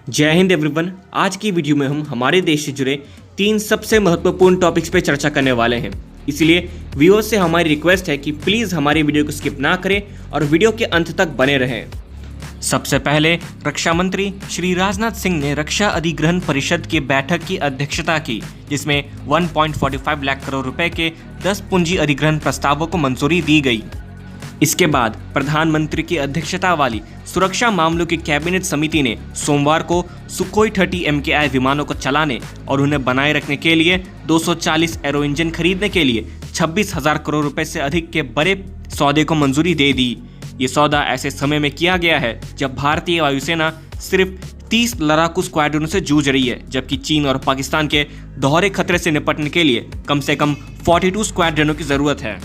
जय हिंद एवरीवन। आज की वीडियो में हम हमारे देश से जुड़े 3 सबसे महत्वपूर्ण टॉपिक्स पे चर्चा करने वाले हैं। इसलिए व्यूअर्स से हमारी रिक्वेस्ट है कि प्लीज हमारी वीडियो को स्किप ना करें और वीडियो के अंत तक बने रहें। सबसे पहले रक्षा मंत्री श्री राजनाथ सिंह ने रक्षा अधिग्रहण परिषद की बैठक की अध्यक्षता की, जिसमें 1.45 लाख करोड़ रुपए के 10 पूंजी अधिग्रहण प्रस्तावों को मंजूरी दी गई। इसके बाद प्रधानमंत्री की अध्यक्षता वाली सुरक्षा मामलों की कैबिनेट समिति ने सोमवार को सुखोई 30 MKI विमानों को चलाने और उन्हें बनाए रखने के लिए 240 एरो इंजन खरीदने के लिए 26,000 करोड़ रुपए से अधिक के बड़े सौदे को मंजूरी दे दी। ये सौदा ऐसे समय में किया गया है जब भारतीय वायुसेना सिर्फ 30 लड़ाकू स्क्वाड्रनों से जूझ रही है, जबकि चीन और पाकिस्तान के दोहरे खतरे से निपटने के लिए कम से कम 42 स्क्वाड्रनों की जरूरत है।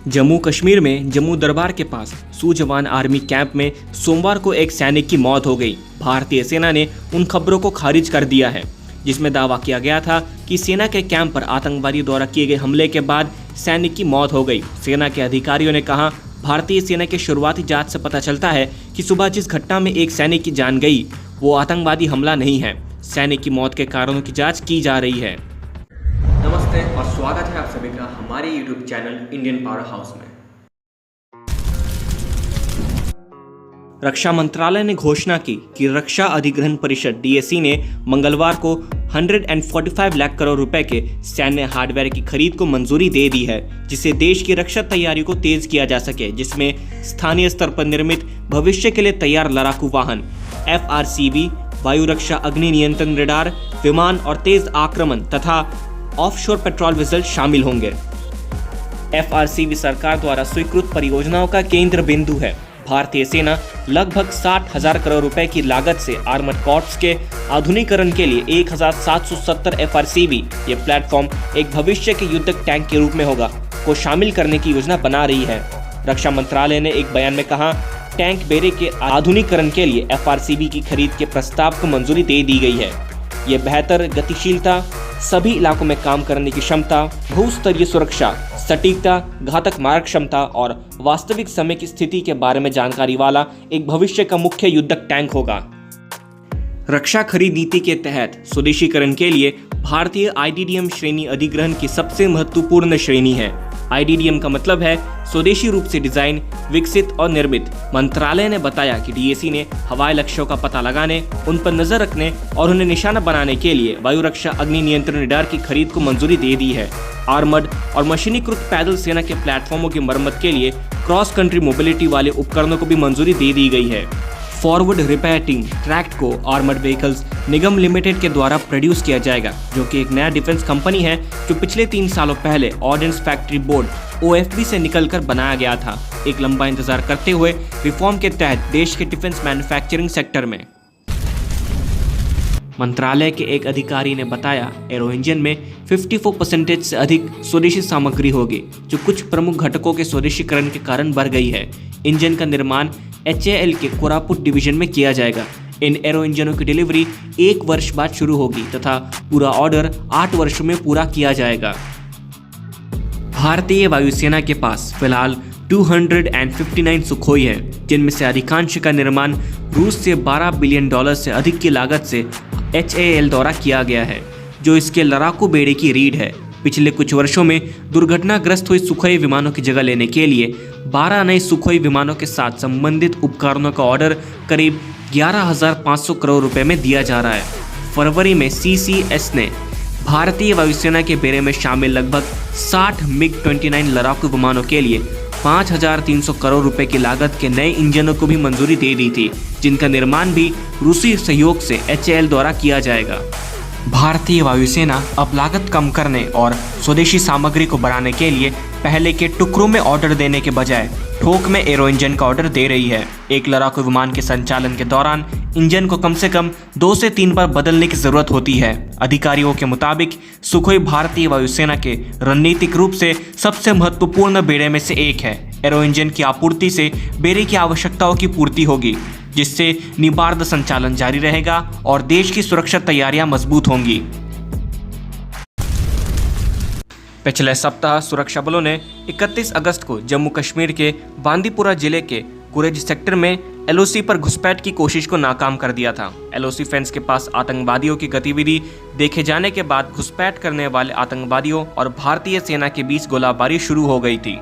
जम्मू कश्मीर में जम्मू दरबार के पास सुजवान आर्मी कैंप में सोमवार को एक सैनिक की मौत हो गई। भारतीय सेना ने उन खबरों को खारिज कर दिया है जिसमें दावा किया गया था कि सेना के कैंप पर आतंकवादियों द्वारा किए गए हमले के बाद सैनिक की मौत हो गई। सेना के अधिकारियों ने कहा, भारतीय सेना के शुरुआती जांच से पता चलता है कि सुबह जिस घटना में एक सैनिक की जान गई वो आतंकवादी हमला नहीं है। सैनिक की मौत के कारणों की जांच की जा रही है। नमस्ते और स्वागत है आप सभी का हमारे YouTube channel Indian power house में। रक्षा मंत्रालय ने घोषणा की कि रक्षा अधिग्रहण परिषद DAC ने मंगलवार को 145 लाख करोड़ रुपए के सैन्य हार्डवेयर की खरीद को मंजूरी दे दी है, जिससे देश की रक्षा तैयारी को तेज किया जा सके, जिसमें स्थानीय स्तर पर निर्मित भविष्य के लिए तैयार लड़ाकू वाहन FRCV, वायु रक्षा अग्नि नियंत्रण रडार, विमान और तेज आक्रमण तथा ऑफशोर पेट्रोल वेसल शामिल होंगे। FRCV सरकार द्वारा स्वीकृत परियोजनाओं का केंद्र बिंदु है। भारतीय सेना लगभग 60,000 करोड़ रुपए की लागत से आर्मर्ड कॉर्प्स के आधुनिकीकरण के लिए 1,770 FRCV, ये प्लेटफॉर्म एक भविष्य के युद्धक टैंक के रूप में होगा, को शामिल करने की योजना बना रही है। रक्षा मंत्रालय ने एक बयान में कहा, टैंक बेड़े के आधुनिकीकरण के लिए FRCV की खरीद के प्रस्ताव को मंजूरी दे दी गई है। ये बेहतर गतिशीलता, सभी इलाकों में काम करने की क्षमता, बहुस्तरीय सुरक्षा, सटीकता, घातक मारक क्षमता और वास्तविक समय की स्थिति के बारे में जानकारी वाला एक भविष्य का मुख्य युद्धक टैंक होगा। रक्षा खरीद नीति के तहत स्वदेशीकरण के लिए भारतीय IDDM श्रेणी अधिग्रहण की सबसे महत्वपूर्ण श्रेणी है। IDDM का मतलब है स्वदेशी रूप से डिजाइन, विकसित और निर्मित। मंत्रालय ने बताया कि DAC ने हवाई लक्ष्यों का पता लगाने, उन पर नजर रखने और उन्हें निशाना बनाने के लिए वायु रक्षा अग्नि नियंत्रण रडार की खरीद को मंजूरी दे दी है। आर्मर्ड और मशीनीकृत पैदल सेना के प्लेटफॉर्मों की मरम्मत के लिए क्रॉस कंट्री मोबिलिटी वाले उपकरणों को भी मंजूरी दे दी गई है। फॉरवर्ड रिपेयरिंग ट्रैक्ट को आर्मर्ड व्हीकल्स निगम लिमिटेड के द्वारा प्रोड्यूस किया जाएगा, जो कि एक नया डिफेंस कंपनी है जो पिछले 3 सालों पहले ऑर्डिनेंस फैक्ट्री बोर्ड OFB से निकलकर बनाया गया था। एक लंबा इंतजार करते हुए रिफॉर्म के तहत देश के डिफेंस मैन्युफैक्चरिंग सेक्टर में। मंत्रालय के एक अधिकारी ने बताया, एरो इंजन में 54% से अधिक स्वदेशी सामग्री होगी, जो कुछ प्रमुख घटकों के स्वदेशीकरण के कारण बढ़ गई है। इंजन का निर्माण HAL के कोरापुट डिवीजन में किया जाएगा। इन एरो इंजनों की डिलीवरी 1 वर्ष बाद शुरू होगी तथा पूरा ऑर्डर 8 वर्षों में पूरा किया जाएगा। भारतीय वायुसेना के पास फिलहाल 259 सुखोई है, जिनमें से अधिकांश का निर्माण रूस से $12 बिलियन से अधिक की लागत से HAL द्वारा किया गया है, जो इसके लड़ाकू बेड़े की रीढ़ है। पिछले कुछ वर्षों में दुर्घटनाग्रस्त हुई सुखोई विमानों की जगह लेने के लिए 12 नए सुखोई विमानों के साथ संबंधित उपकरणों का ऑर्डर करीब 11,500 करोड़ रुपए में दिया जा रहा है। फरवरी में CCS ने भारतीय वायुसेना के बेड़े में शामिल लगभग 60 MiG-29 लड़ाकू विमानों के लिए 5,300 करोड़ रुपए की लागत के नए इंजनों को भी मंजूरी दे दी थी, जिनका निर्माण भी रूसी सहयोग से HAL द्वारा किया जाएगा। भारतीय वायुसेना अब लागत कम करने और स्वदेशी सामग्री को बढ़ाने के लिए पहले के टुकड़ों में ऑर्डर देने के बजाय थोक में एरो इंजन का ऑर्डर दे रही है। एक लड़ाकू विमान के संचालन के दौरान इंजन को कम से कम 2 से 3 बार बदलने की जरूरत होती है। अधिकारियों के मुताबिक सुखोई भारतीय वायुसेना के रणनीतिक रूप से सबसे महत्वपूर्ण बेड़े में से एक है। एरो इंजन की आपूर्ति से बेड़े की आवश्यकताओं की पूर्ति होगी, जिससे निबार्द संचालन जारी रहेगा और देश की सुरक्षा तैयारियां मजबूत होंगी। पिछले सप्ताह सुरक्षा बलों ने 31 अगस्त को जम्मू कश्मीर के बांदीपुरा जिले के कुरेज सेक्टर में एलओसी पर घुसपैठ की कोशिश को नाकाम कर दिया था। एलओसी फेंस के पास आतंकवादियों की गतिविधि देखे जाने के बाद घुसपैठ करने वाले आतंकवादियों और भारतीय सेना के बीच गोलाबारी शुरू हो गई थी।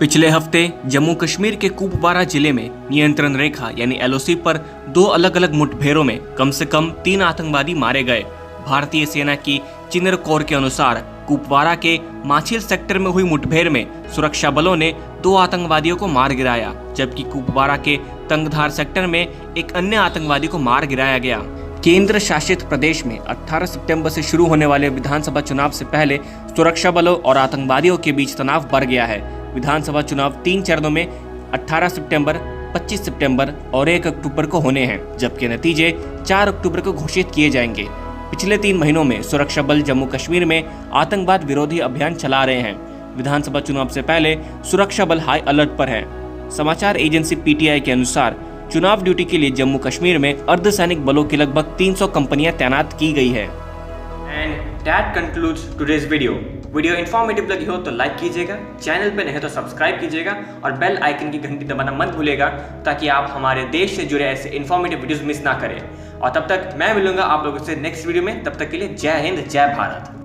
पिछले हफ्ते जम्मू कश्मीर के कुपवारा जिले में नियंत्रण रेखा यानी एलओसी पर 2 अलग अलग मुठभेड़ों में कम से कम 3 आतंकवादी मारे गए। भारतीय सेना की चिनर कोर के अनुसार कुपवारा के माछिल सेक्टर में हुई मुठभेड़ में सुरक्षा बलों ने 2 आतंकवादियों को मार गिराया, जबकि कुपवारा के तंगधार सेक्टर में एक अन्य आतंकवादी को मार गिराया गया। केंद्र शासित प्रदेश में 18 सितंबर से शुरू होने वाले विधानसभा चुनाव से पहले सुरक्षा बलों और आतंकवादियों के बीच तनाव बढ़ गया है। विधानसभा चुनाव 3 चरणों में 18 सितंबर, 25 सितंबर और 1 अक्टूबर को होने हैं, जबकि नतीजे 4 अक्टूबर को घोषित किए जाएंगे। पिछले 3 महीनों में सुरक्षा बल जम्मू कश्मीर में आतंकवाद विरोधी अभियान चला रहे हैं। विधानसभा चुनाव से पहले सुरक्षा बल हाई अलर्ट पर है। समाचार एजेंसी पीटीआई के अनुसार चुनाव ड्यूटी के लिए जम्मू कश्मीर में अर्धसैनिक बलों की लगभग 300 कंपनियां तैनात की गई है। And that concludes today's video informative लगी हो तो लाइक कीजिएगा, चैनल पे नहीं तो सब्सक्राइब कीजिएगा और बेल आइकन की घंटी दबाना मत भूलिएगा, ताकि आप हमारे देश से जुड़े ऐसे इन्फॉर्मेटिव वीडियोस मिस ना करें। और तब तक मैं मिलूंगा आप लोगों से नेक्स्ट वीडियो में। तब तक के लिए जय हिंद, जय भारत।